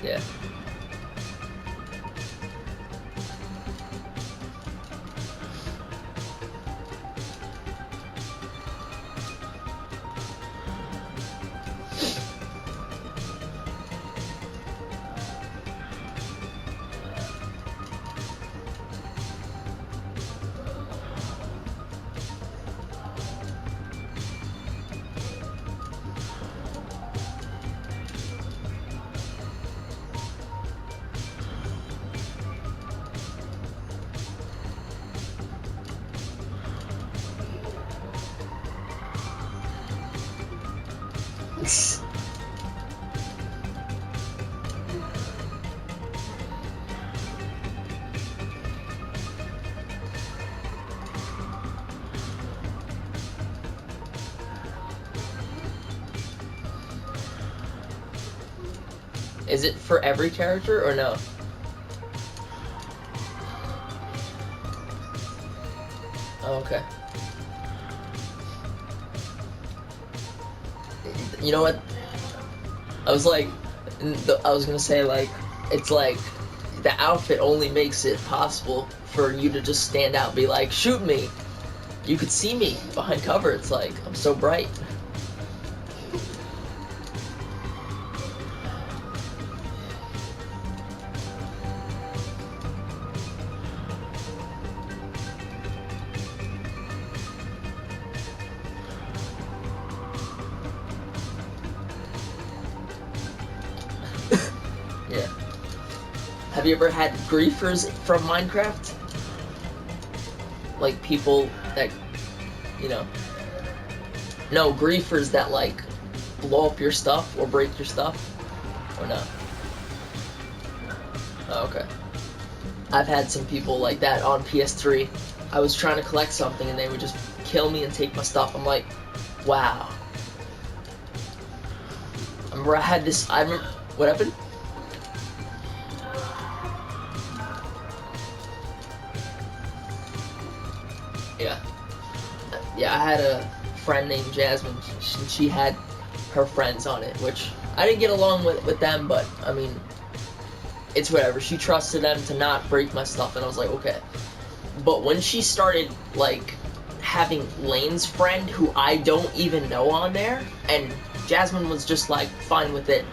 Yeah. Is it for every character or no? Oh, okay. You know what? I was gonna say, like, it's like the outfit only makes it possible for you to just stand out and be like, shoot me. You could see me behind cover. It's like, I'm so bright. Yeah. Have you ever had griefers from Minecraft? Like people that, you know... No, griefers that, like, blow up your stuff or break your stuff? Or no? Oh, okay. I've had some people like that on PS3. I was trying to collect something and they would just kill me and take my stuff. I'm like, wow. I remember I had this... What happened? Yeah, I had a friend named Jasmine. She had her friends on it, which I didn't get along with them, but I mean, it's whatever. She trusted them to not break my stuff, and I was like, okay. But when she started, like, having Lane's friend, who I don't even know on there, and Jasmine was just, like, fine with it.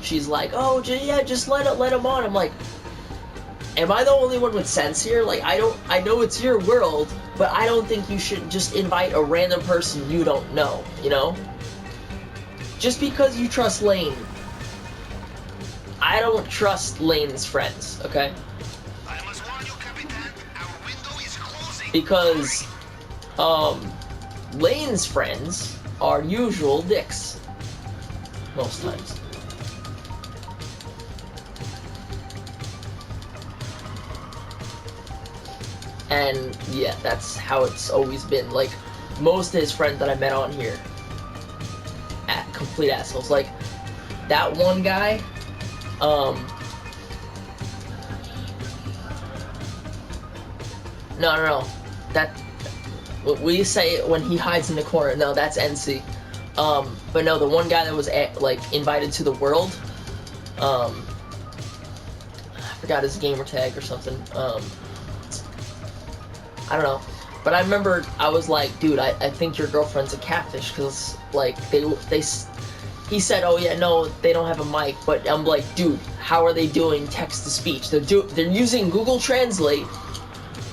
She's like, oh, yeah, just let him on. I'm like, am I the only one with sense here? Like, I know it's your world, but I don't think you should just invite a random person you don't know, you know? Just because you trust Lane, I don't trust Lane's friends, okay? I must warn you, Capitan, our window is closing. Because, Lane's friends are usual dicks. Most times. And yeah, that's how it's always been. Like, most of his friends that I met on here, complete assholes. Like, that one guy, no, that, what we say when he hides in the corner, no, that's NC. But no, the one guy that was, like, invited to the world, I forgot his gamer tag or something, I don't know, but I remember I was like, dude, I think your girlfriend's a catfish, because, like, he said, oh yeah, no, they don't have a mic, but I'm like, dude, how are they doing text-to-speech? They're using Google Translate,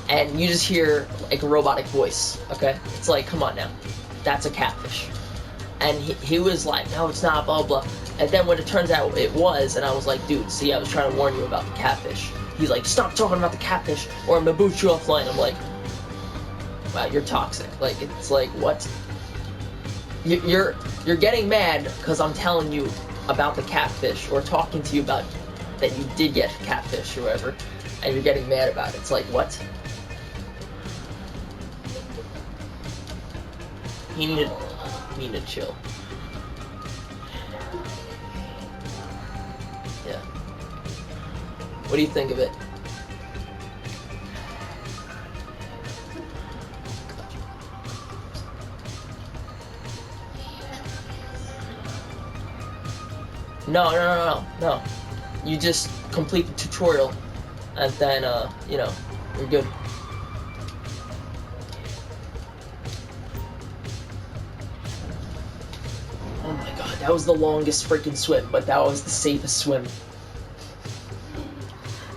and you just hear, like, a robotic voice, okay? It's like, come on now, that's a catfish. And he was like, no, it's not, blah, blah. And then when it turns out it was, and I was like, dude, see, I was trying to warn you about the catfish. He's like, stop talking about the catfish, or I'm gonna boot you offline. I'm like, wow, you're toxic. Like, it's like, what? You're getting mad because I'm telling you about the catfish, or talking to you about that you did get catfish or whatever, and you're getting mad about it. It's like, what? He needed to chill. Yeah. What do you think of it? No. you just complete the tutorial, and then you know, you're good. Oh my god, that was the longest freaking swim, but that was the safest swim.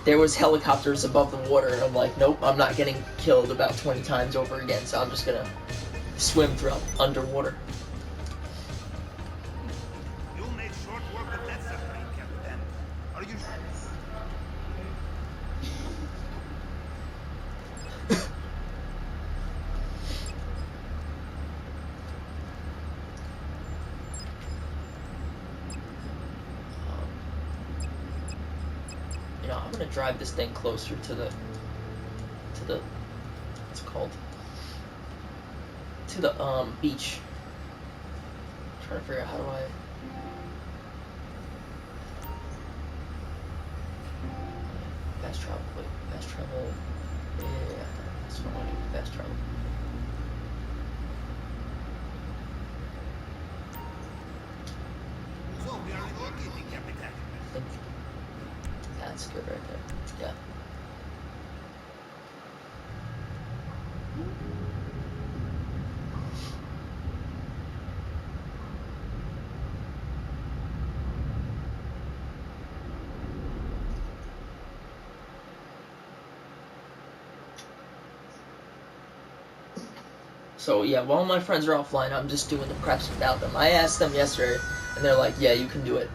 There was helicopters above the water, and I'm like, nope, I'm not getting killed about 20 times over again, so I'm just gonna swim throughout underwater. You made short work of that submarine, Captain. Are you You know, I'm gonna drive this thing closer to the what's it called? To the beach. I'm trying to figure out how do I fast travel. Wait, fast travel. Yeah, that's what I want to do. Fast travel. so we are relocating, Captain? I think that's good right there. Yeah. So yeah, while my friends are offline, I'm just doing the preps without them. I asked them yesterday, and they're like, "Yeah, you can do it."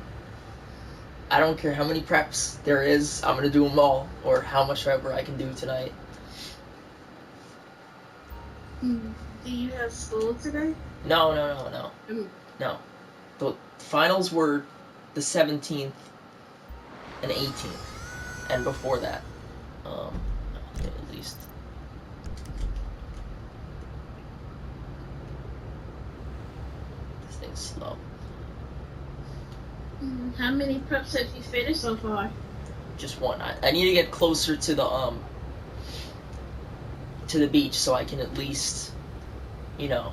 I don't care how many preps there is, I'm gonna do them all, or how much ever I can do tonight. Do you have school today? No. Mm. No. The finals were the 17th and 18th, and before that, at least. This thing's slow. How many preps have you finished so far? Just one. I need to get closer to the beach so I can at least, you know,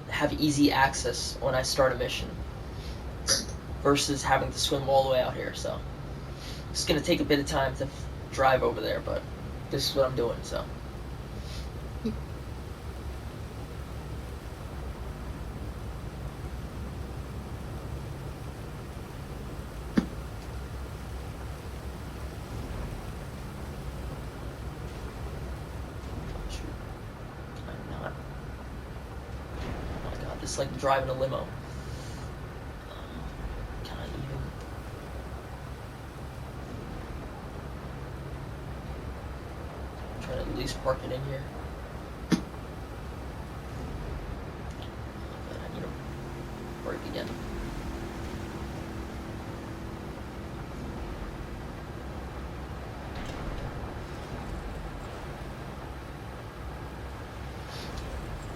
have easy access when I start a mission versus having to swim all the way out here. So it's gonna take a bit of time to drive over there, but this is what I'm doing. So. It's like driving a limo. Can I even? I'm trying to at least park it in here. But I need to brake again.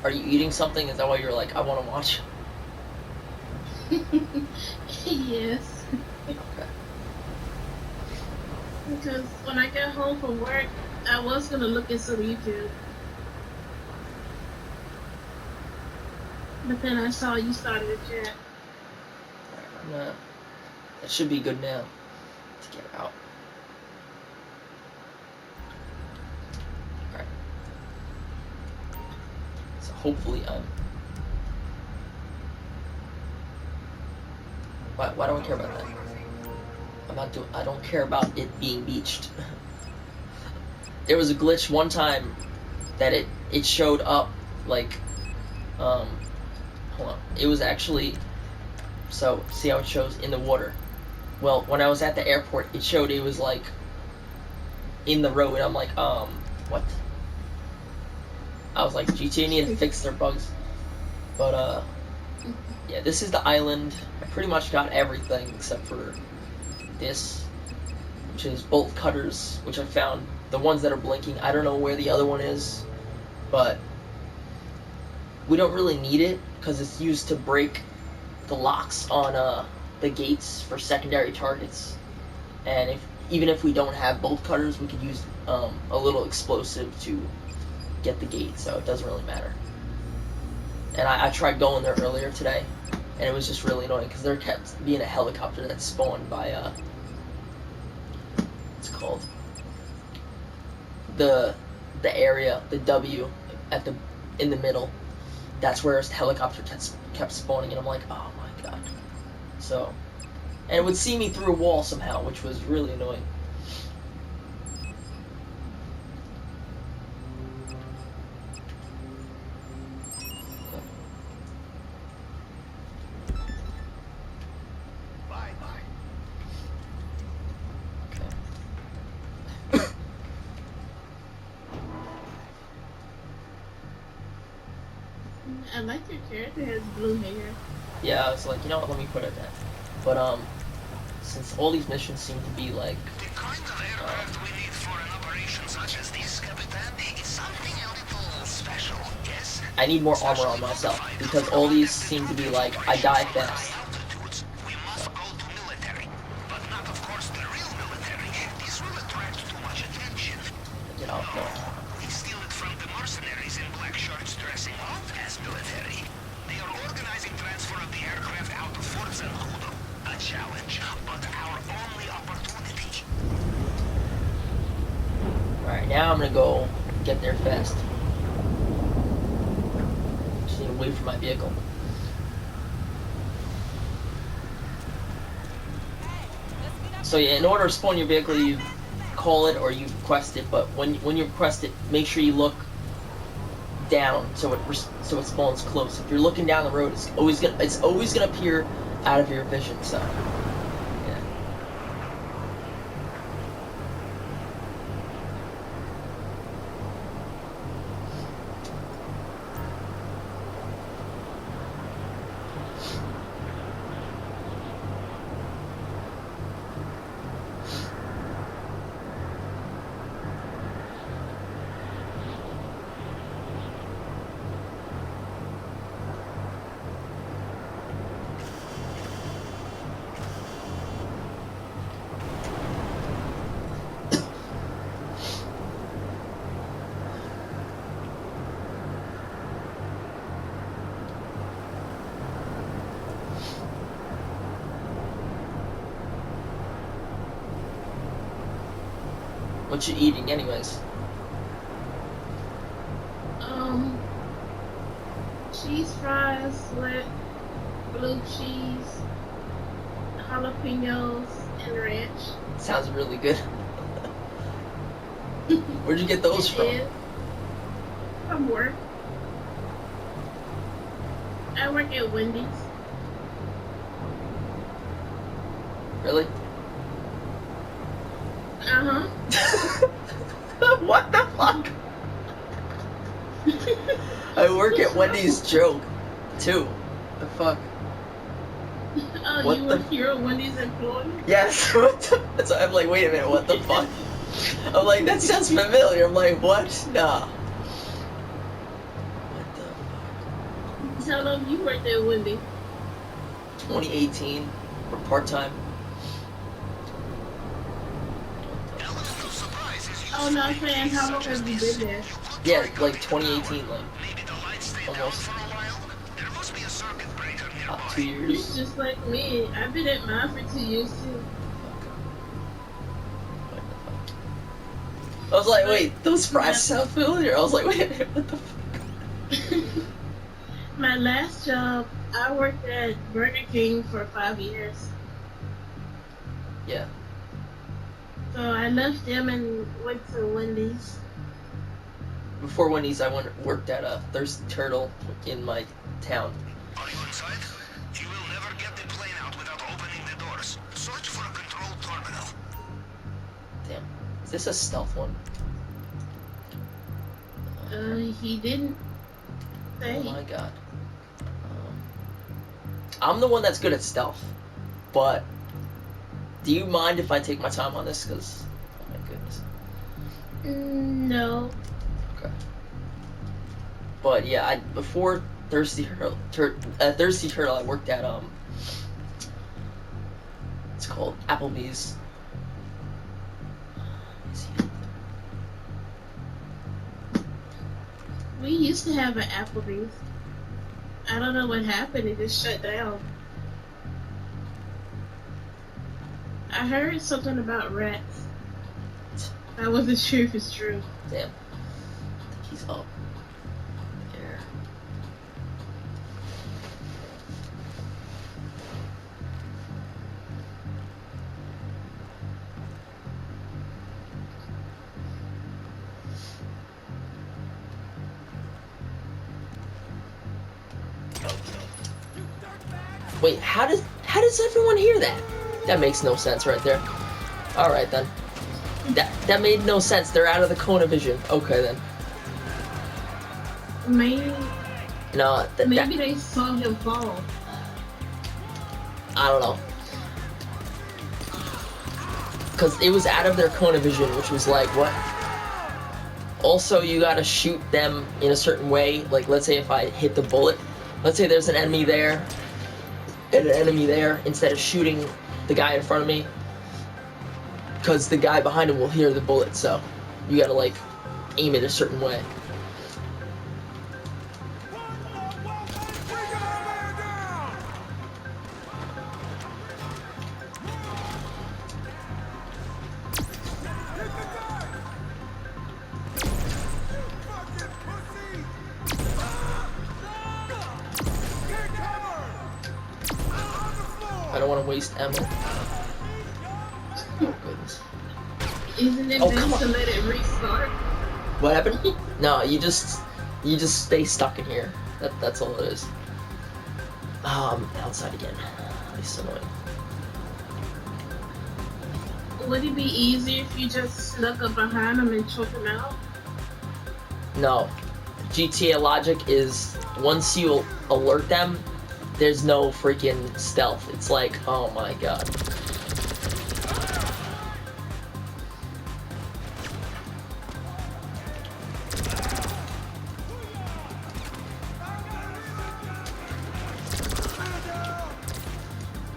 Are you eating something? Is that why you're like, I want to watch? Yes. Okay. Because when I got home from work, I was gonna look at some YouTube. But then I saw you started a chat. Alright, that should be good now to get out. Alright. So hopefully why do I care about that? I don't care about it being beached. There was a glitch one time that it showed up like hold on. It was actually, so see how it shows in the water. Well, when I was at the airport, it showed it was like in the road. I'm like, what? I was like, GTA need to fix their bugs. But yeah, this is the island. I pretty much got everything except for this, which is bolt cutters, which I found. The ones that are blinking, I don't know where the other one is, but we don't really need it because it's used to break the locks on the gates for secondary targets. And even if we don't have bolt cutters, we could use a little explosive to get the gate, so it doesn't really matter. And I tried going there earlier today, and it was just really annoying because there kept being a helicopter that spawned by What's it called? The area, the W at the in the middle. That's where the helicopter kept spawning, and I'm like, oh my god. So, and it would see me through a wall somehow, which was really annoying. I like your character has blue hair. Yeah, I was like, you know what, let me put it there. But, since all these missions seem to be like... The kind of aircraft we need for an operation such as this, Capitan, is something a little special, yes? I need more armor on myself, because all these seem to be like, I die fast. Altitudes, we must go to military. But not, of course, the real military. This will attract too much attention. Get out there. We steal it from the mercenaries in black shirts dressing up as military. They are organizing transfer of the aircraft out of Fort Zancudo. A challenge, but our only opportunity. Alright, now I'm gonna go get there fast. Just need to wait for my vehicle. So yeah, in order to spawn your vehicle, you call it or you request it. But when you request it, make sure you look down so it spawns close. If you're looking down the road, it's always gonna appear out of your vision. So yeah. What you eating, anyways? Cheese fries with blue cheese, jalapenos, and ranch. Sounds really good. Where'd you get those from? It is. From work. I work at Wendy's. Really? Uh-huh. What the fuck? I work at Wendy's joke, too. The fuck? Oh, What you the work here at Wendy's employee? Yes. What the? So I'm like, wait a minute, what the fuck? I'm like, that sounds familiar. I'm like, what? Nah. What the fuck? How long you worked at Wendy's? 2018, or part-time. Oh, no, I'm saying, how long have you been there? Yeah, like 2018, like Maybe the lights stayed down almost for a while. There must be a circuit breaker nearby. 2 years. It's just like me. I've been at mine for 2 years, too. I was like, wait, those fries sound familiar. I was like, wait a minute, what the fuck? My last job, I worked at Burger King for 5 years. Yeah. So I left them and went to Wendy's. Before Wendy's, I worked at a Thirsty Turtle in my town. Are you inside? You will never get the plane out without opening the doors. Search for a control terminal. Damn. Is this a stealth one? He didn't say. Oh my god. I'm the one that's good at stealth, but do you mind if I take my time on this? Because, oh my goodness. No. Okay. But yeah, before Thirsty Turtle, I worked at it's called Applebee's. We used to have an Applebee's. I don't know what happened. It just shut down. I heard something about rats. I wasn't sure if it's true. Damn. I think he's up there. Wait, how does everyone hear that? That makes no sense right there. All right then. That made no sense. They're out of the cone of vision. Okay then. Maybe No, maybe they saw him fall. I don't know. Because it was out of their cone of vision, which was like, what? Also, you gotta shoot them in a certain way. Like, let's say if I hit the bullet, let's say there's an enemy there, and an enemy there, instead of shooting the guy in front of me, because the guy behind him will hear the bullet, so you gotta, like, aim it a certain way. I don't want to waste ammo. Oh, goodness. Isn't it Oh, best come on. to let it restart? What happened? No, you just stay stuck in here. That's all it is. Outside again. It's annoying. Would it be easier if you just snuck up behind him and choke him out? No. GTA logic is once you alert them, there's no freaking stealth. It's like, oh my god.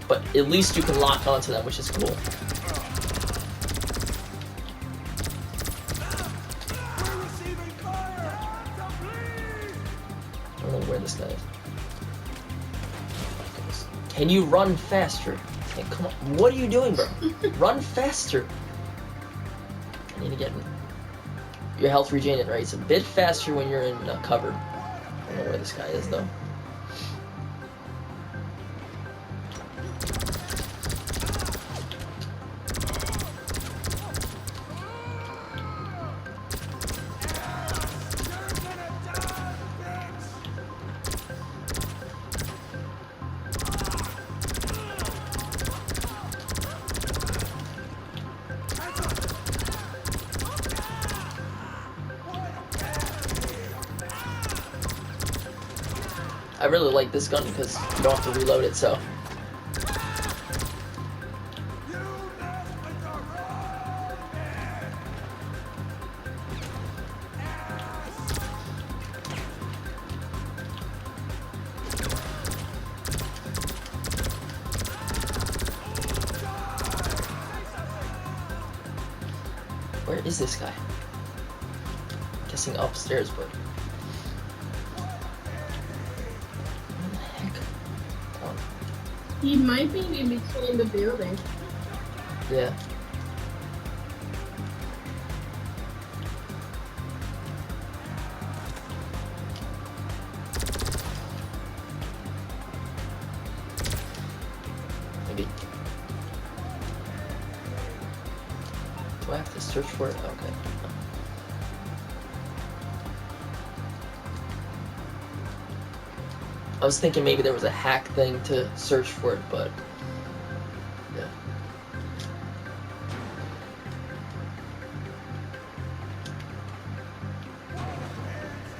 But at least you can lock onto them, which is cool. I don't know where this guy is. Can you run faster? Hey, come on. What are you doing, bro? Run faster. I need to get your health regenerated, right? It's a bit faster when you're in cover. I don't know where this guy is, though. I really like this gun because you don't have to reload it, so. Where is this guy? Guessing upstairs, but. He might be in between the building. Yeah. Maybe. Do I have to search for it? Okay. I was thinking maybe there was a hack thing to search for it, but yeah.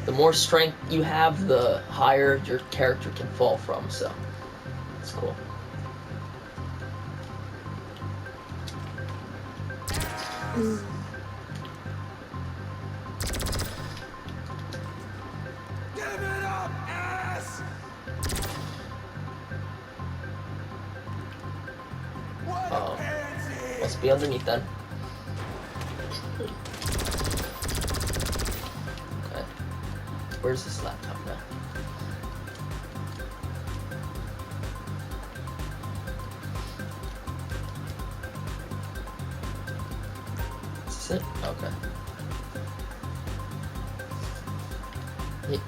The more strength you have, the higher your character can fall from, so it's cool. Must be underneath then. Okay. Where's this laptop now? Is this it? Okay. Yeah.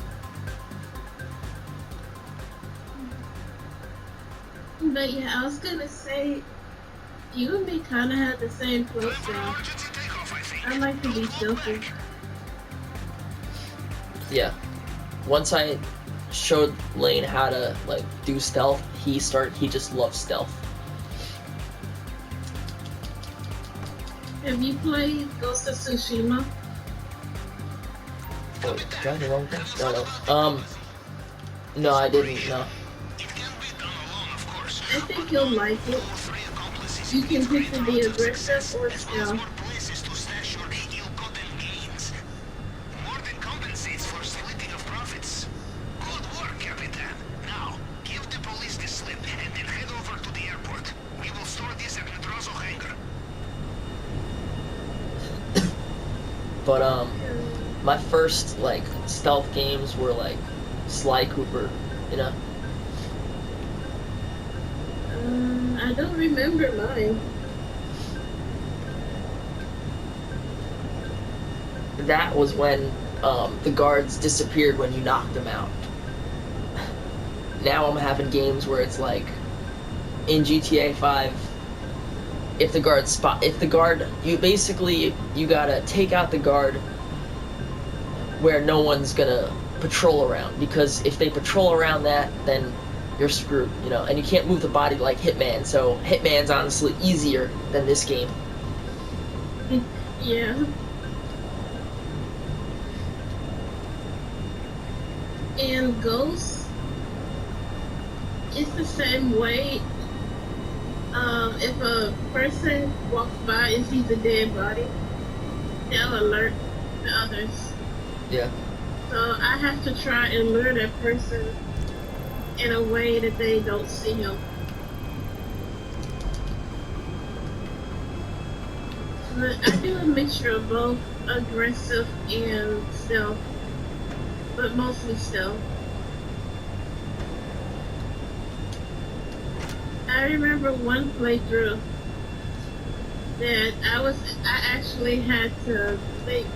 But yeah, I was gonna say, you and me kind of had the same play style. Emergency takeoff, I think. I like to be stealthy. Yeah. Once I showed Lane how to like do stealth, he just loves stealth. Have you played Ghost of Tsushima? Oh, did I do the wrong thing? No. No, I didn't. No. It can be done alone, of course. I think you'll like it. All three accomplices You can pick to be to aggressive success, or as well as stealth. more places to stash your ill-gotten gains. More than compensates for splitting of profits. Good work, Capitan. Now, give the police the slip and then head over to the airport. We will store this at Madrazo hangar. But my first like stealth games were like Sly Cooper, you know. I don't remember mine. That was when the guards disappeared when you knocked them out. Now I'm having games where it's like in GTA 5, if the guard, you gotta take out the guard where no one's gonna patrol around, because if they patrol around that, then you're screwed, you know, and you can't move the body like Hitman, so Hitman's honestly easier than this game. Yeah. And Ghost, it's the same way. If a person walks by and sees a dead body, they'll alert the others. Yeah. So I have to try and lure that person in a way that they don't see him. But I do a mixture of both aggressive and stealth, but mostly stealth. I remember one playthrough that I actually had to think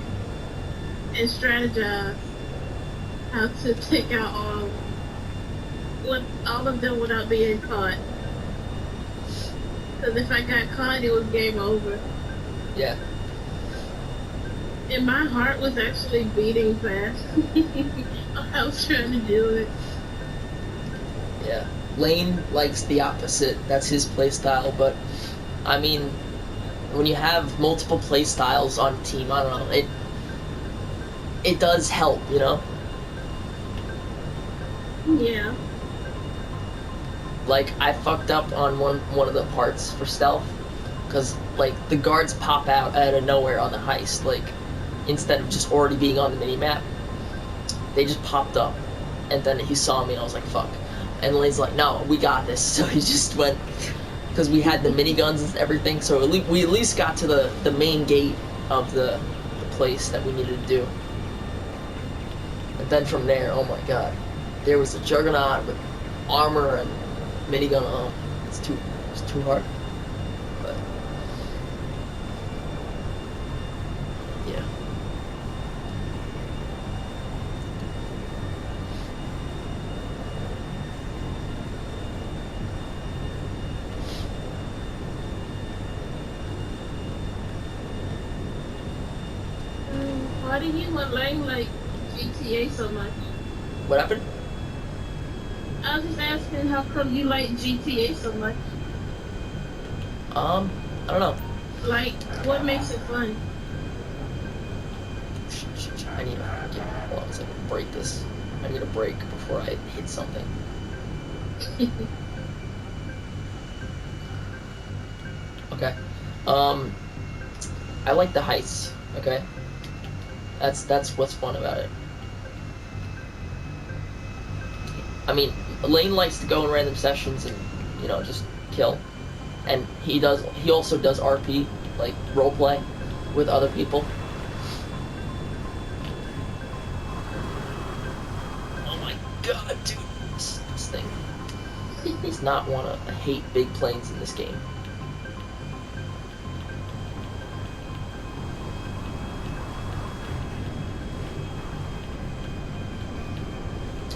and strategize how to take out all of them without being caught. Because if I got caught, it was game over. Yeah. And my heart was actually beating fast. I was trying to do it. Yeah. Lane likes the opposite. That's his play style, but I mean, when you have multiple play styles on a team, I don't know, it does help, you know? Yeah. Like, I fucked up on one of the parts for stealth, because, like, the guards pop out of nowhere on the heist, like, instead of just already being on the mini-map, they just popped up, and then he saw me, and I was like, fuck. And Lane's like, no, we got this, so he just went, because we had the miniguns and everything, so we at least got to the main gate of the place that we needed to do. And then from there, oh my god, there was a Juggernaut with armor and minigun. Oh, it's too hard. But yeah. Why do you and Lane like GTA so much? What happened? I was just asking how come you like GTA so much? I don't know. Like, what makes it fun? I need to hold on a second. Break this. I need a break before I hit something. Okay. I like the heists. Okay. That's what's fun about it. I mean, Lane likes to go in random sessions and, you know, just kill. And he also does RP, like roleplay with other people. Oh my god, dude. This thing does not want to. I hate big planes in this game.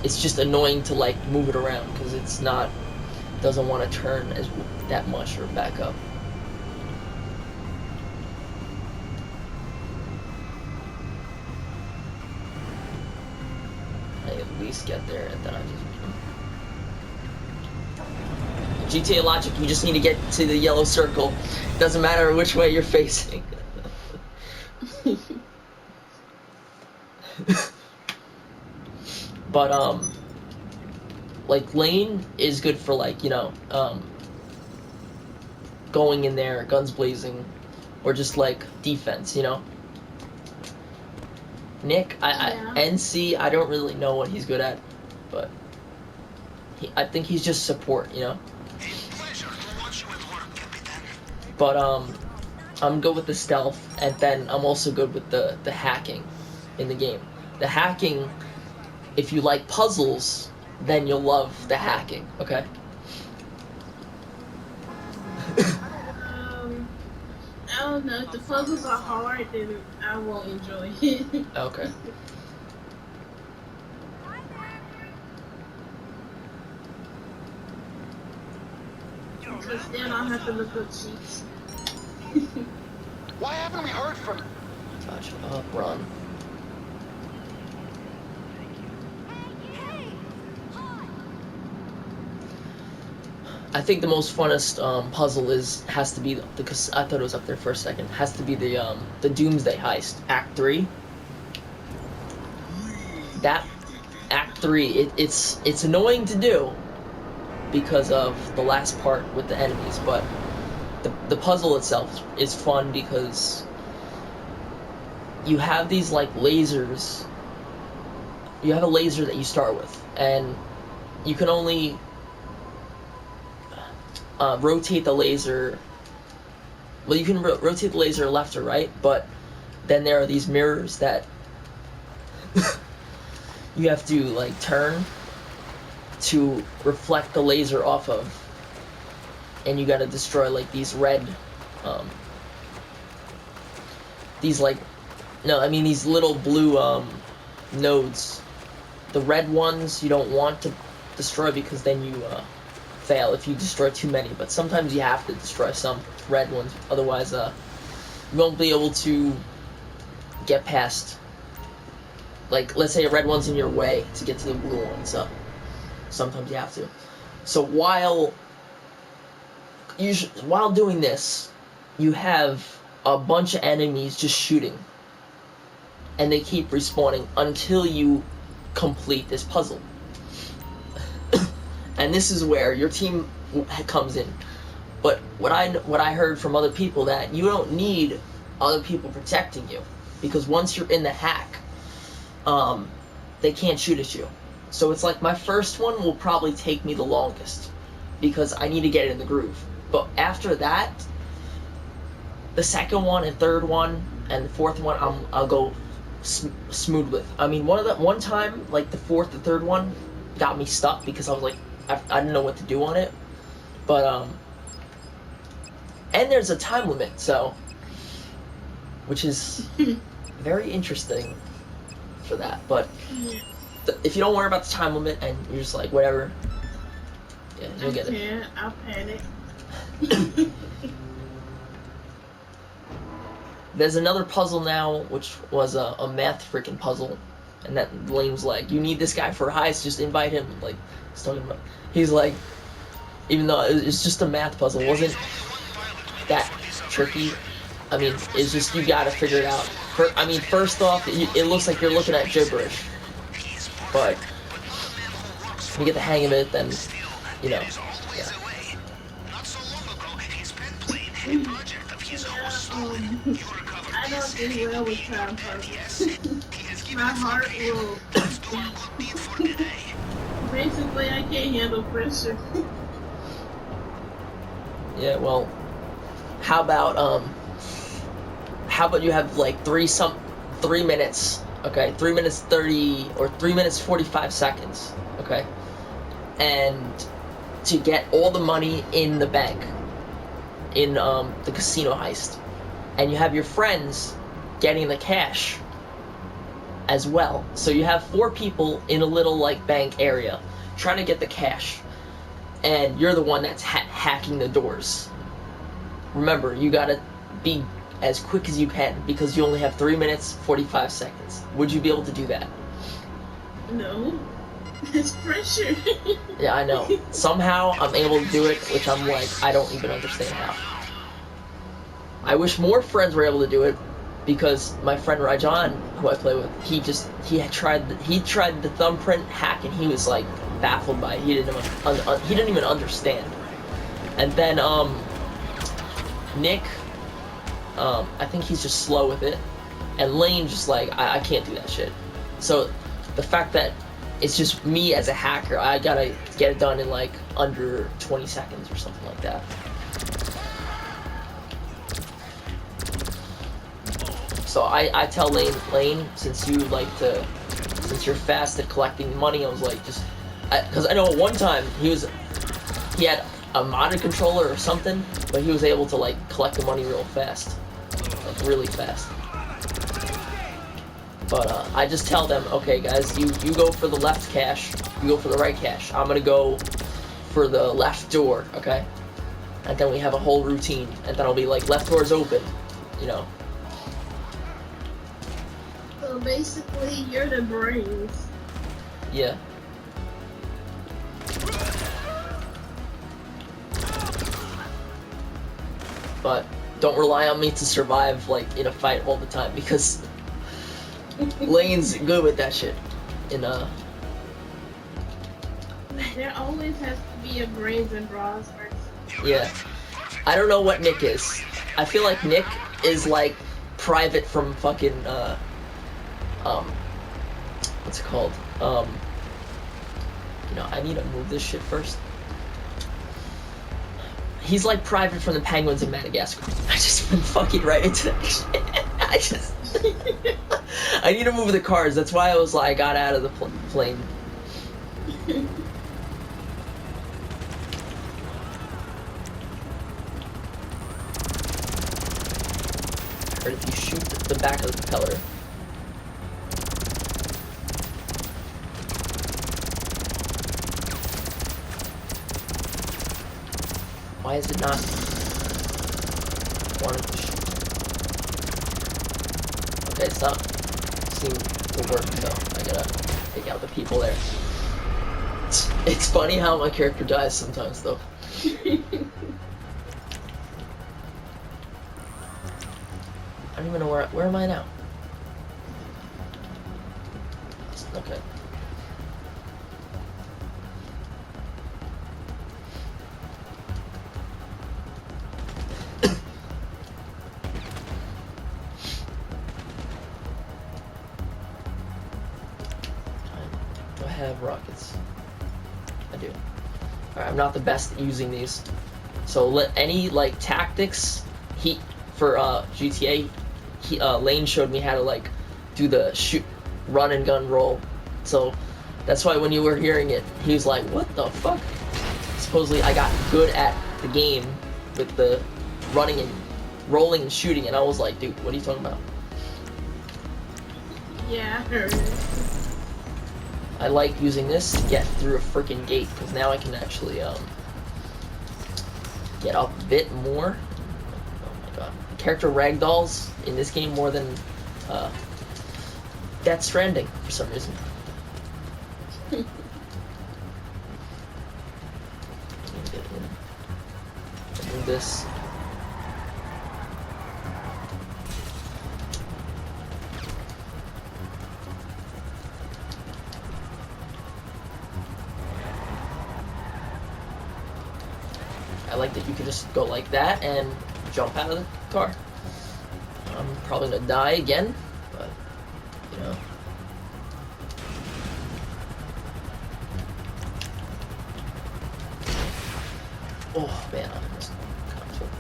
it's just annoying to like move it around because it's not doesn't want to turn as that much or back up. I at least get there and then I just GTA logic, you just need to get to the yellow circle. Doesn't matter which way you're facing. But like lane is good for like, you know, going in there, guns blazing, or just like defense, you know. Nick, NC, I don't really know what he's good at, but I think he's just support, you know. But I'm good with the stealth, and then I'm also good with the hacking in the game. The hacking, if you like puzzles, then you'll love the hacking, okay? I don't know. If the puzzles are hard, then I won't enjoy it. Okay. Because then I'll have to look up cheats. Why haven't we heard from him? Touch up, run. I think the most funnest puzzle has to be because I thought it was up there for a second. Has to be the Doomsday Heist, Act 3. That Act 3, it's annoying to do because of the last part with the enemies, but the puzzle itself is fun because you have these like lasers. You have a laser that you start with, and you can only rotate the laser. Well, you can rotate the laser left or right, but then there are these mirrors that you have to like turn to reflect the laser off of, and you got to destroy like these red, these like, no, I mean these little blue nodes. The red ones you don't want to destroy because then you fail if you destroy too many, but sometimes you have to destroy some red ones, otherwise you won't be able to get past, like, let's say a red one's in your way to get to the blue one, so sometimes you have to. So while doing this, you have a bunch of enemies just shooting, and they keep respawning until you complete this puzzle. And this is where your team comes in. But what I heard from other people, that you don't need other people protecting you, because once you're in the hack, they can't shoot at you. So it's like my first one will probably take me the longest because I need to get in the groove. But after that, the second one and third one and the fourth one, I'll go smooth with. I mean, one time, like the fourth and third one got me stuck because I was like, I didn't know what to do on it, but and there's a time limit, so, which is very interesting for that. But if you don't worry about the time limit and you're just like whatever, yeah, you'll get it. Yeah, I'll panic. There's another puzzle now, which was a math freaking puzzle, and that Lane was like, "You need this guy for a heist, just invite him." Like, he's like, even though it's just a math puzzle, it wasn't that tricky. I mean, it's just you gotta figure it out. First off, it looks like you're looking at gibberish, but when you get the hang of it, then you know. Yeah. I don't do well with time puzzles. My heart will. Basically, I can't handle pressure. Yeah, well, how about you have like 3 minutes, okay, 3 minutes 30 or 3 minutes 45 seconds, okay, and to get all the money in the bank in the casino heist, and you have your friends getting the cash, as well. So you have 4 people in a little like bank area trying to get the cash, and you're the one that's hacking the doors. Remember, you gotta be as quick as you can because you only have 3 minutes 45 seconds. Would you be able to do that? No. It's pressure. Yeah, I know. Somehow I'm able to do it, which I'm like, I don't even understand how. I wish more friends were able to do it, because my friend Rajan, who I play with, he tried the thumbprint hack, and he was like baffled by it. He didn't even understand. And then Nick, I think he's just slow with it, and Lane just like I can't do that shit. So the fact that it's just me as a hacker, I gotta get it done in like under 20 seconds or something like that. So I tell Lane, since you're fast at collecting money, I was like, because I know at one time he had a modded controller or something, but he was able to like collect the money real fast, like really fast. But I just tell them, okay guys, you go for the left cache, you go for the right cache. I'm gonna go for the left door, okay? And then we have a whole routine, and then I'll be like, left door's open, you know. So basically, you're the brains. Yeah. But don't rely on me to survive like in a fight all the time, because Lane's good with that shit. There always has to be a brains and bras versus. Yeah. I don't know what Nick is. I feel like Nick is like Private from fucking what's it called? I need to move this shit first. He's like Private from the Penguins of Madagascar. I just went fucking right into that shit. I need to move the cars. That's why I was like, I got out of the plane. I heard if you shoot the back of the propeller. Why is it not wanting to shoot? Okay, stop. Seems to work though. I gotta take out the people there. It's funny how my character dies sometimes though. I don't even know where am I now? Okay. Do I have rockets? I do. Alright, I'm not the best at using these. So any like tactics, for GTA, Lane showed me how to like do the run and gun roll. So that's why when you were hearing it, he was like, "What the fuck?" Supposedly I got good at the game with the running and rolling and shooting, and I was like, "Dude, what are you talking about?" Yeah, I heard it. I like using this to get through a freaking gate, because now I can actually get up a bit more. Oh my god. Character ragdolls in this game more than Death Stranding for some reason. Do this. I like that you can just go like that and jump out of the car. I'm probably gonna die again, but you know. Oh man, I almost got to it.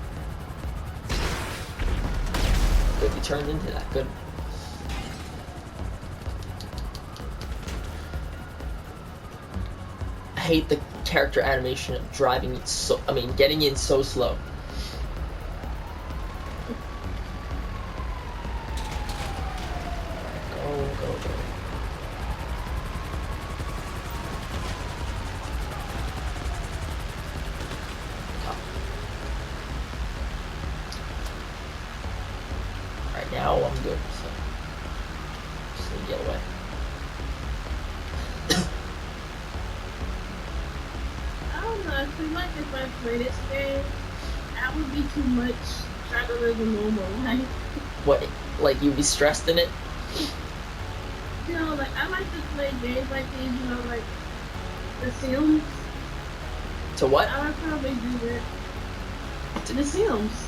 Good, you turned into that. Good. I hate the character animation of driving getting in so slow. Go. get away. I don't know. I feel like if I play this game, that would be too much. Try to live a normal life. What, like you'd be stressed in it? You know, like I like to play games like these. You know, like The Sims. To what? I would probably do that. The Sims.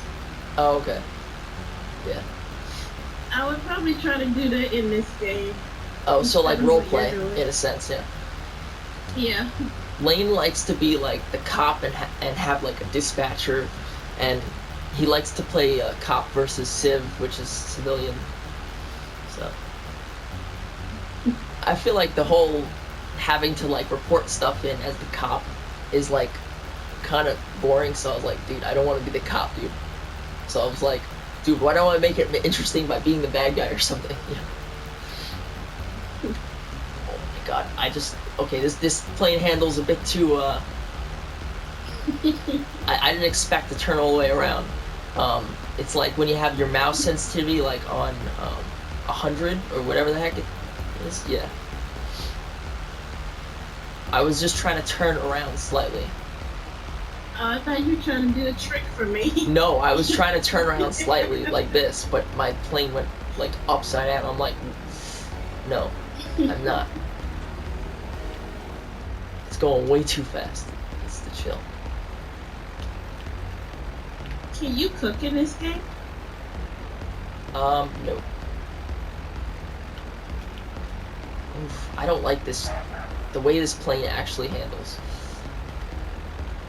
Oh, okay. Yeah. I would probably try to do that in this game. Oh, so like role Instead of play, what you're doing. in a sense, yeah. Yeah. Lane likes to be like the cop and have like a dispatcher, and he likes to play cop versus civ, which is civilian. So I feel like the whole having to like report stuff in as the cop is like kind of boring. So I was like, dude, I don't want to be the cop, dude. So I was like, dude, why don't I make it interesting by being the bad guy or something? You know? Oh my god, okay, this plane handle's a bit too I didn't expect to turn all the way around. It's like when you have your mouse sensitivity like on 100 or whatever the heck it is. Yeah. I was just trying to turn around slightly. I thought you were trying to do a trick for me. No, I was trying to turn around slightly like this, but my plane went like upside down. I'm like, no, I'm not. It's going way too fast. It's the chill. Can you cook in this game? No. Oof, I don't like this, the way this plane actually handles.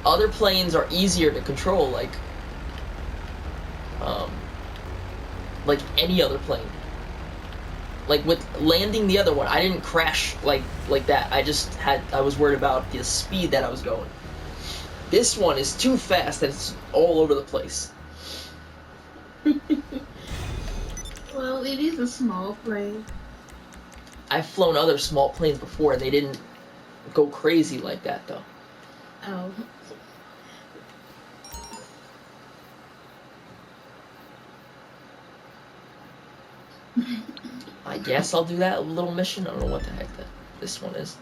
Other planes are easier to control, like any other plane. Like with landing the other one, I didn't crash like that. I was worried about the speed that I was going. This one is too fast and it's all over the place. Well, it is a small plane. I've flown other small planes before and they didn't go crazy like that though. Oh. I guess I'll do that little mission. I don't know what the heck this one is.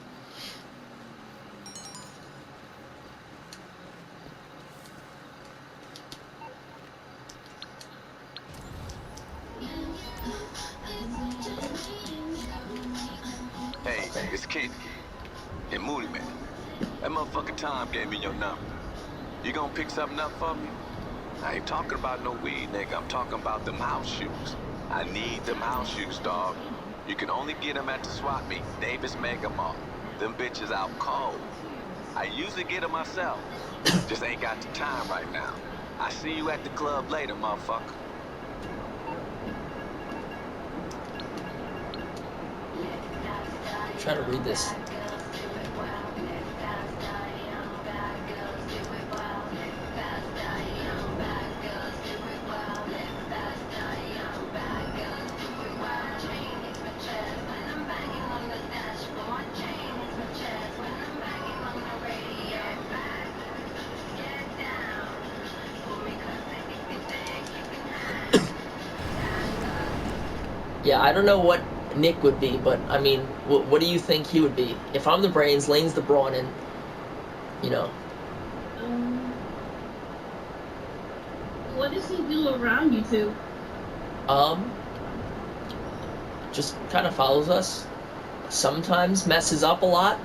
Hey, it's Kenny. And Moody Man. That motherfucker Tom gave me your number. You gonna pick something up for me? I ain't talking about no weed, nigga. I'm talking about them house shoes. I need them house shoes, dog. You can only get them at the swap meet, Davis Mega Mall. Them bitches out cold. I usually get them myself. Just ain't got the time right now. I see you at the club later, motherfucker. I'm trying to read this. Yeah, I don't know what Nick would be, but I mean, what do you think he would be? If I'm the brains, Lane's the brawn, and you know. What does he do around you two? Just kind of follows us. Sometimes messes up a lot.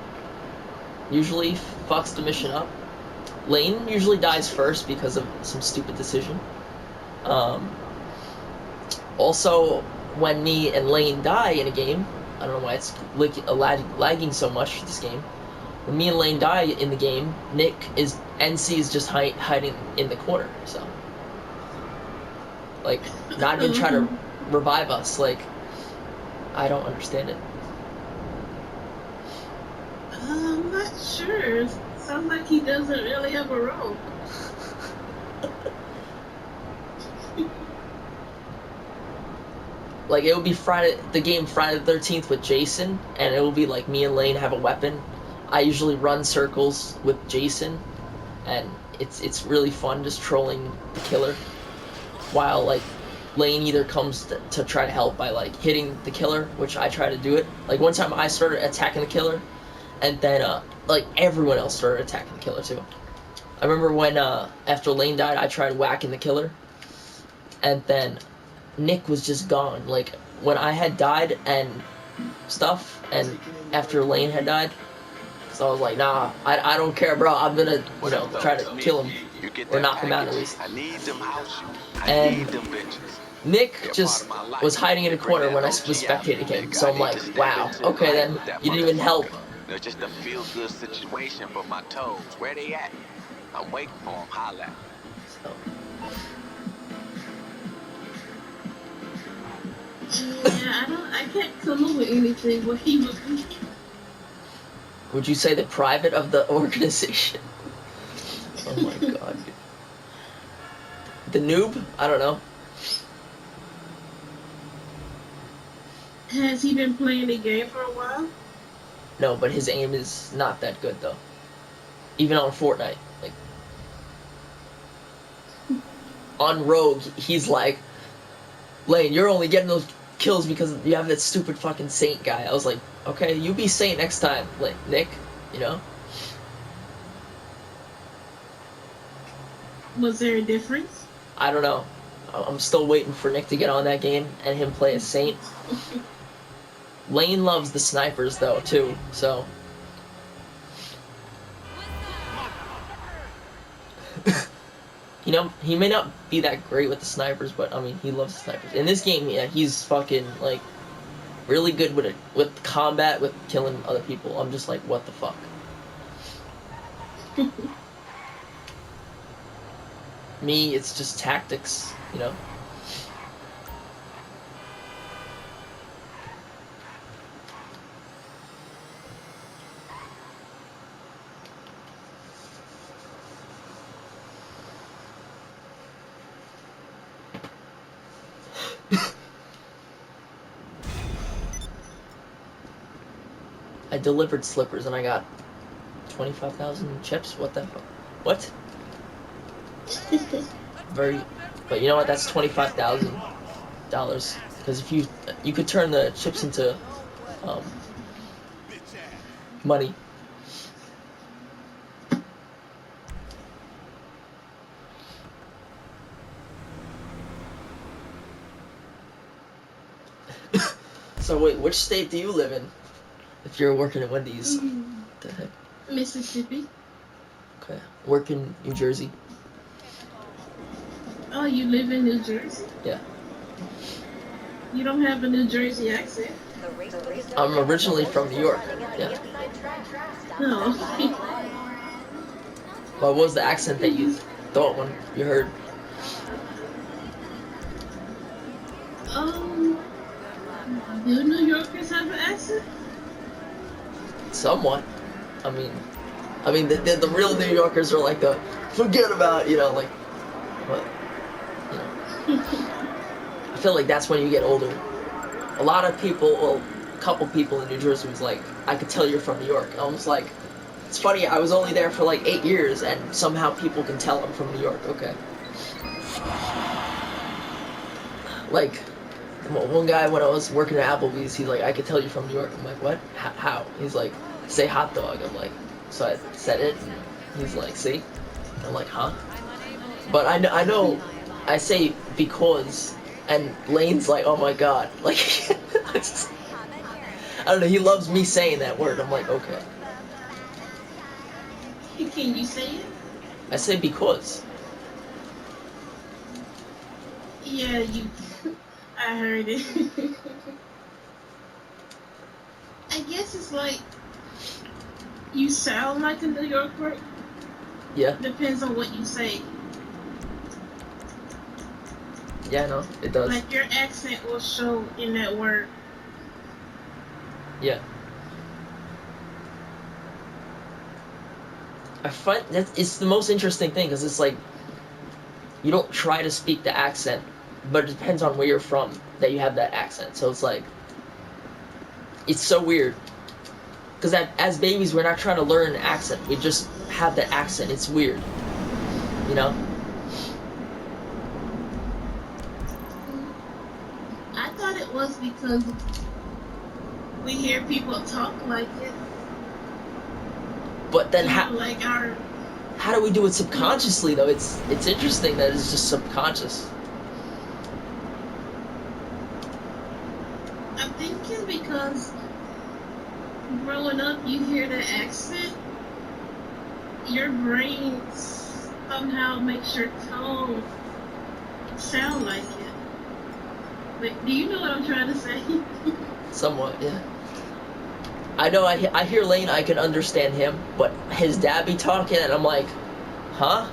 Usually fucks the mission up. Lane usually dies first because of some stupid decision. Also, when me and Lane die in a game, I don't know why it's lagging so much this game. When me and Lane die in the game, NC is just hiding in the corner. So, like, not even try to revive us. Like, I don't understand it. I'm not sure. Sounds like he doesn't really have a role. Like, it would be the game Friday the 13th with Jason, and it will be like me and Lane have a weapon. I usually run circles with Jason, and it's really fun just trolling the killer. While, like, Lane either comes to try to help by like hitting the killer, which I try to do it. Like one time I started attacking the killer, and then like everyone else started attacking the killer too. I remember when after Lane died, I tried whacking the killer, and then Nick was just gone. Like when I had died and stuff, and after Lane had died, so I was like, nah, I don't care, bro. I'm gonna try to kill him or knock him out at least. I need them house shoes. I And need them bitches. Nick just was hiding in a corner when I was spectating him, so I'm like, wow, okay then, you didn't even help. It's just a feel-good situation for my toes. Where they at? I'm waiting for them. Holla. So, Yeah, I can't come up with anything what he would be. would you say the private of the organization? Oh my god. The noob? I don't know. Has he been playing the game for a while? No, but his aim is not that good though. Even on Fortnite, like on Rogue, he's like, Lane, you're only getting those kills because you have that stupid fucking Saint guy. I was like, okay, you be Saint next time, like Nick, you know? Was there a difference? I don't know. I'm still waiting for Nick to get on that game and him play as Saint. Lane loves the snipers though too, so he may not be that great with the snipers, but I mean he loves the snipers. In this game, yeah, he's fucking like really good with it, with combat, with killing other people. I'm just like, what the fuck? Me, it's just tactics, you know? I delivered slippers and I got 25,000 chips. What the fuck? What? But you know what? That's $25,000. Because if you could turn the chips into money. So wait, which state do you live in? If you're working at Wendy's, the heck? Mississippi. Okay, work in New Jersey. Oh, you live in New Jersey? Yeah. You don't have a New Jersey accent? I'm originally from New York. Yeah. No. What was the accent that you thought when you heard? Do New Yorkers have an accent? Somewhat. I mean, the real New Yorkers are like the forget about, like, what, I feel like that's when you get older. A lot of people, well, a couple people in New Jersey was like, I could tell you're from New York. I was like, it's funny, I was only there for like 8 years, and somehow people can tell I'm from New York. Okay. Like, one guy when I was working at Applebee's, he's like, I could tell you're from New York. I'm like, what? How? He's like, say hot dog. I'm like, so I said it, and he's like, see? I'm like, huh? But I know, I say because, and Lane's like, oh my god. Like, I don't know, he loves me saying that word. I'm like, okay. Can you say it? I say because. Yeah, I heard it. I guess it's like, you sound like a New Yorker. Yeah. Depends on what you say. Yeah, no, it does. Like, your accent will show in that word. Yeah. I find that it's the most interesting thing, because it's like, you don't try to speak the accent, but it depends on where you're from that you have that accent. So it's like, it's so weird. Because as babies, we're not trying to learn an accent. We just have that accent. It's weird. You know? because we hear people talk like it. But then Like our. how do we do it subconsciously though? It's interesting that it's just subconscious. I'm thinking because growing up, you hear the accent, your brain somehow makes your tone sound like it. But do you know what I'm trying to say? Somewhat, yeah. I know. I hear Lane. I can understand him, but his dad be talking, and I'm like, huh?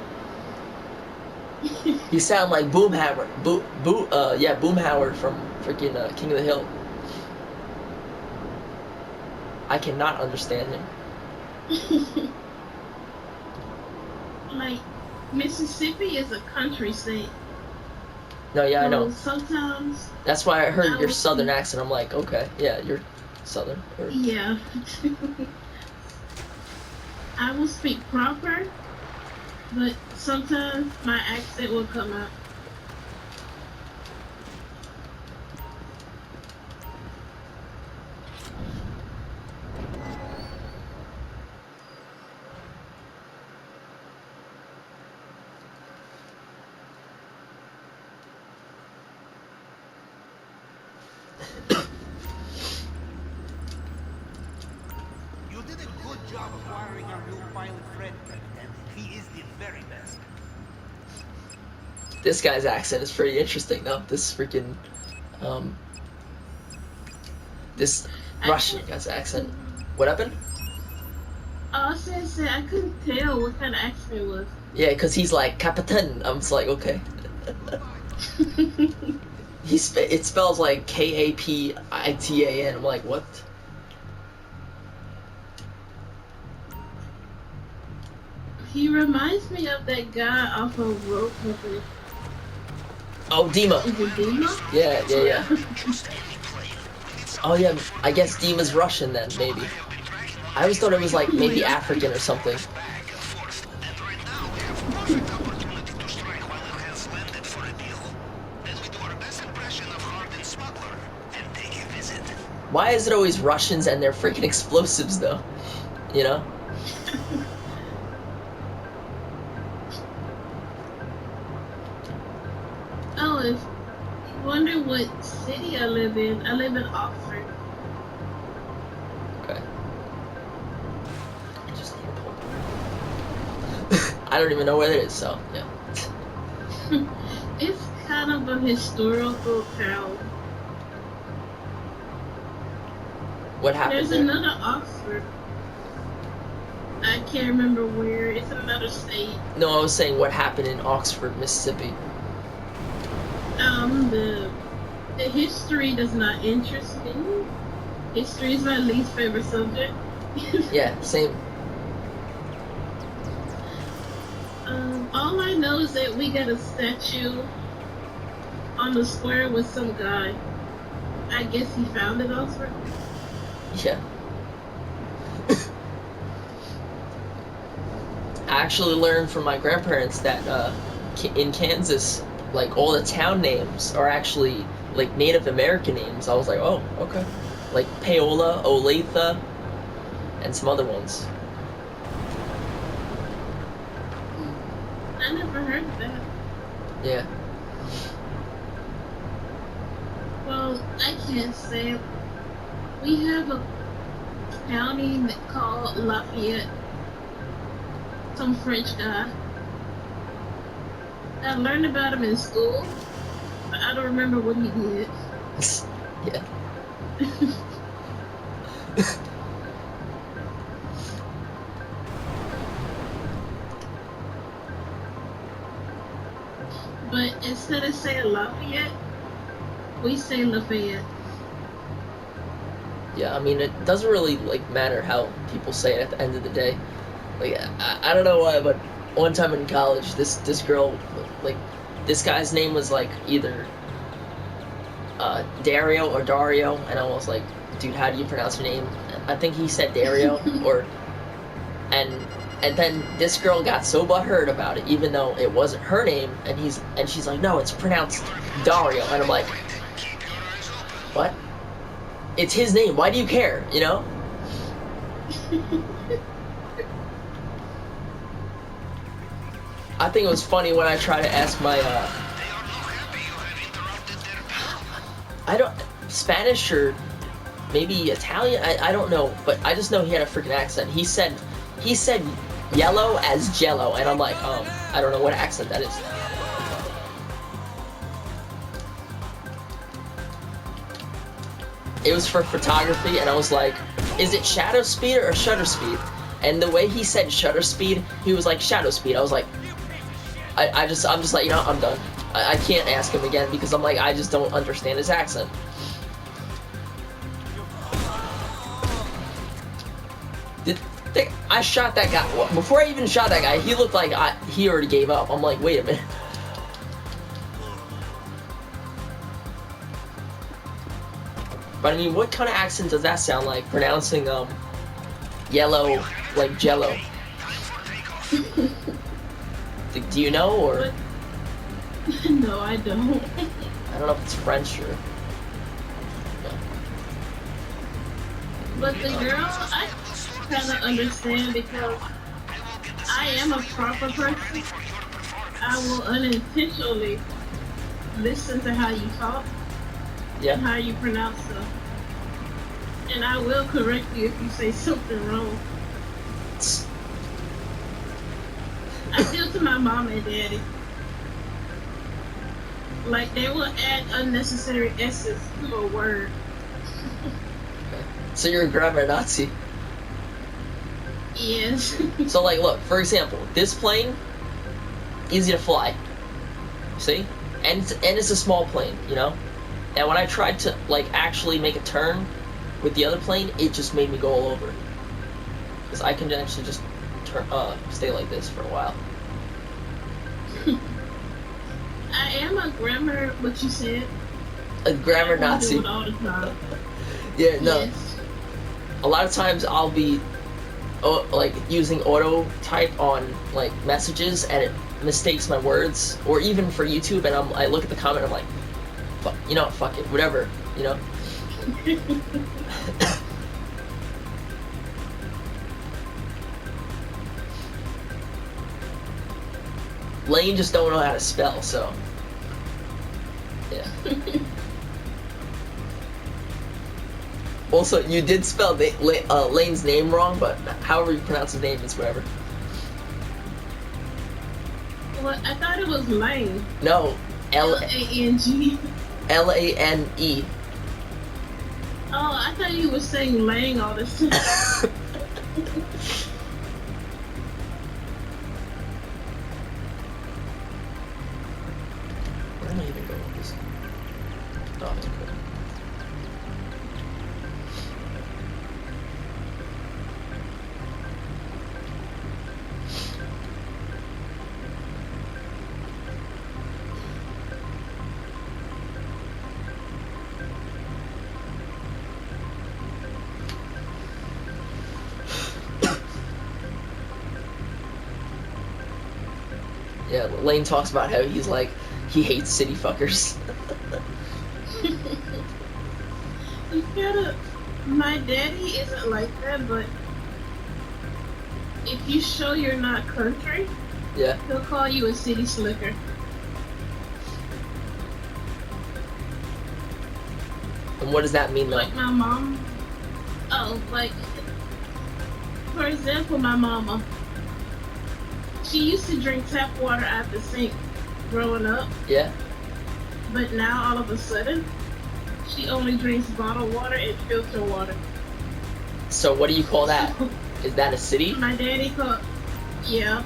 He sound like Boomhauer. Boomhauer from freaking King of the Hill. I cannot understand him. Like, Mississippi is a country state. No, yeah, I know. Sometimes. That's why I heard your southern accent. I'm like, okay, yeah, you're southern. Yeah. I will speak proper, but sometimes my accent will come out. You did a good job acquiring our new pilot friend, Captain. He is the very best. This guy's accent is pretty interesting, though. This freaking, this Russian guy's accent. What happened? I said I couldn't tell what kind of accent it was. Yeah, because he's like, Kapitan. I'm just like, okay. It spells like Kapitan. I'm like, what? He reminds me of that guy off of Road Company. Oh, Dima. Is it Dima? Yeah. Oh yeah, I guess Dima's Russian then, maybe. I always thought it was like maybe African or something. Why is it always Russians and their freaking explosives though? You know? Oh, if you wonder what city I live in Oxford. Okay. I don't even know where it is, so yeah. It's kind of a historical town. What happened There's there? another Oxford. I can't remember where. It's another state. No, I was saying what happened in Oxford, Mississippi. The history does not interest me. History is my least favorite subject. Yeah, same. All I know is that we got a statue on the square with some guy. I guess he founded Oxford. Yeah. I actually learned from my grandparents that in Kansas, like all the town names are actually like Native American names. I was like, oh, okay. Like Paola, Olathe, and some other ones. I never heard of that. Yeah. Well, I can't say it. We have a county called Lafayette. Some French guy. I learned about him in school, but I don't remember what he did. Yeah. But instead of saying Lafayette, we say Lafayette. Yeah, I mean, it doesn't really like matter how people say it at the end of the day. Like, I don't know why, but one time in college, this girl, like, this guy's name was like either Dario or Dario, and I was like, dude, how do you pronounce your name? I think he said Dario, and then this girl got so butthurt about it, even though it wasn't her name, and she's like, no, it's pronounced Dario, and I'm like, what? it's his name. Why do you care? You know? I think it was funny when I tried to ask my I don't Spanish or maybe Italian. I don't know, but I just know he had a freaking accent. He said yellow as jello, and I'm like, I don't know what accent that is. It was for photography, and I was like, is it shadow speed or shutter speed? And the way he said shutter speed, he was like shadow speed. I was like, I'm just like, you know, I'm done. I can't ask him again because I'm like, I just don't understand his accent. I shot that guy. Before I even shot that guy, he looked like he already gave up. I'm like, wait a minute. But I mean, what kind of accent does that sound like? Pronouncing yellow like jello. Do you know, or? No, I don't. I don't know if it's French or. No. But the girl, I kind of understand because I am a proper person. I will unintentionally listen to how you talk Yeah. and how you pronounce stuff. And I will correct you if you say something wrong. I feel to my mom and daddy. Like, they will add unnecessary S's to a word. So you're a grammar Nazi. Yes. So like, look, for example, this plane, easy to fly. See? And it's a small plane, you know? And when I tried to like actually make a turn with the other plane, it just made me go all over. Because I can actually just stay like this for a while. I am a grammar, what you said. A grammar I do Nazi. it all the time. Yeah, no. Yes. A lot of times I'll be like using auto type on like messages and it mistakes my words, or even for YouTube, and I look at the comment, I'm like, fuck, you know, fuck it, whatever, you know. Lane just don't know how to spell, so yeah. Also, you did spell Lane's name wrong, but however you pronounce his name is whatever. Well, I thought it was Lane. No, L-A-N-G. Lane. Oh, I thought you were saying Lang all this time. Where am I even going with this? Oh, okay. Yeah, Lane talks about how he's like, he hates city fuckers. You gotta. My daddy isn't like that, but if you show you're not country, Yeah. he'll call you a city slicker. And what does that mean, though? Like my mom. Oh, like, for example, my mama. She used to drink tap water out the sink growing up, Yeah. but now all of a sudden, she only drinks bottled water and filter water. So what do you call that? Is that a city? My daddy called. Yeah,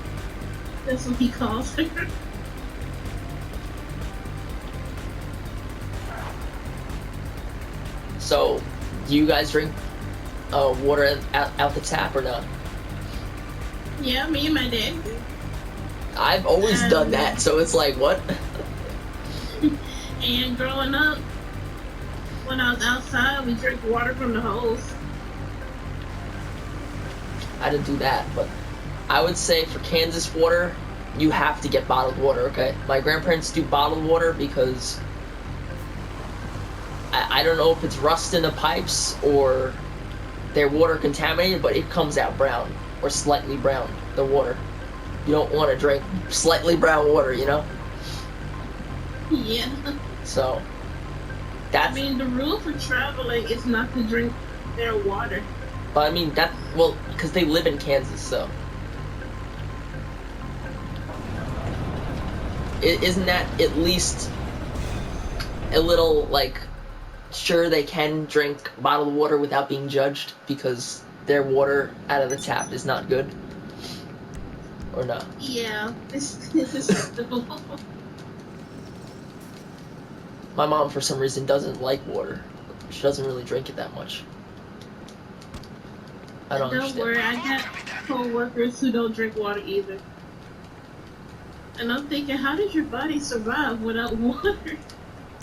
that's what he calls her. So, do you guys drink water out the tap or not? Yeah, me and my dad do. I've always done that, so it's like, what? And growing up, when I was outside, we drank water from the hose. I didn't do that, but I would say for Kansas water, you have to get bottled water, okay? My grandparents do bottled water because I don't know if it's rust in the pipes or their water contaminated, but it comes out brown or slightly brown, the water. You don't want to drink slightly brown water, you know? Yeah. So, that's... I mean, the rule for traveling is not to drink their water. But I mean, well, because they live in Kansas, so... Isn't that at least a little, like, sure they can drink bottled water without being judged because their water out of the tap is not good? Or not? Yeah, this is acceptable. My mom, for some reason, doesn't like water. She doesn't really drink it that much. I don't understand. worry, I got co-workers who don't drink water either. And I'm thinking, how did your body survive without water?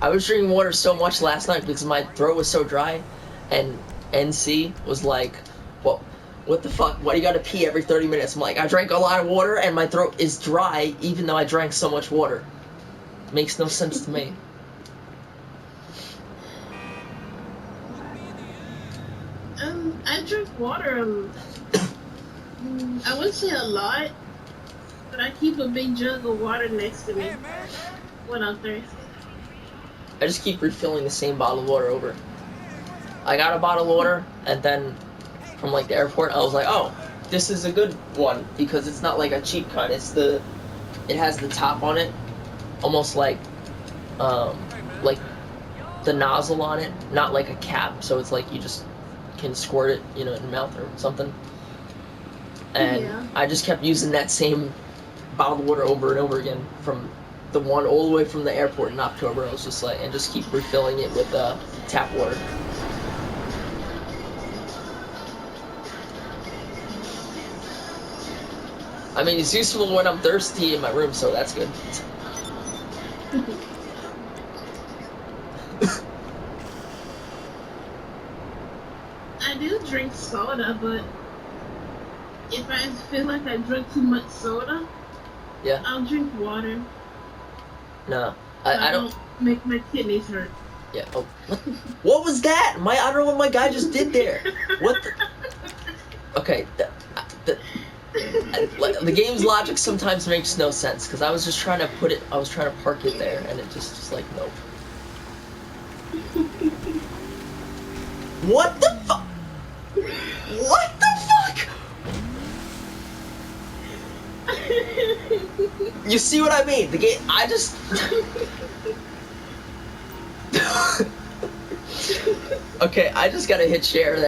I was drinking water so much last night because my throat was so dry, and NC was like, well, what the fuck? Why do you gotta pee every 30 minutes? I'm like, I drank a lot of water and my throat is dry even though I drank so much water. Makes no sense to me. I drink water, I wouldn't say a lot, but I keep a big jug of water next to me when I'm thirsty. I just keep refilling the same bottle of water over. I got a bottle of water, and then from like the airport, I was like, oh, this is a good one because it's not like a cheap kind. It has the top on it, almost like the nozzle on it, not like a cap. So it's like you just can squirt it, you know, in your mouth or something. And Yeah. I just kept using that same bottled water over and over again from the one all the way from the airport in October. I was just like, and just keep refilling it with tap water. I mean, it's useful when I'm thirsty in my room, so that's good. I do drink soda, but if I feel like I drink too much soda, Yeah. I'll drink water. No, I don't. Make my kidneys hurt. Yeah. Oh, what was that? I don't know what my guy just did there. What the? Okay. The game's logic sometimes makes no sense because I was just trying to park it there, and it just like nope. What the fuck? What the fuck? You see what I mean? The game. I just. Okay, I just gotta hit share.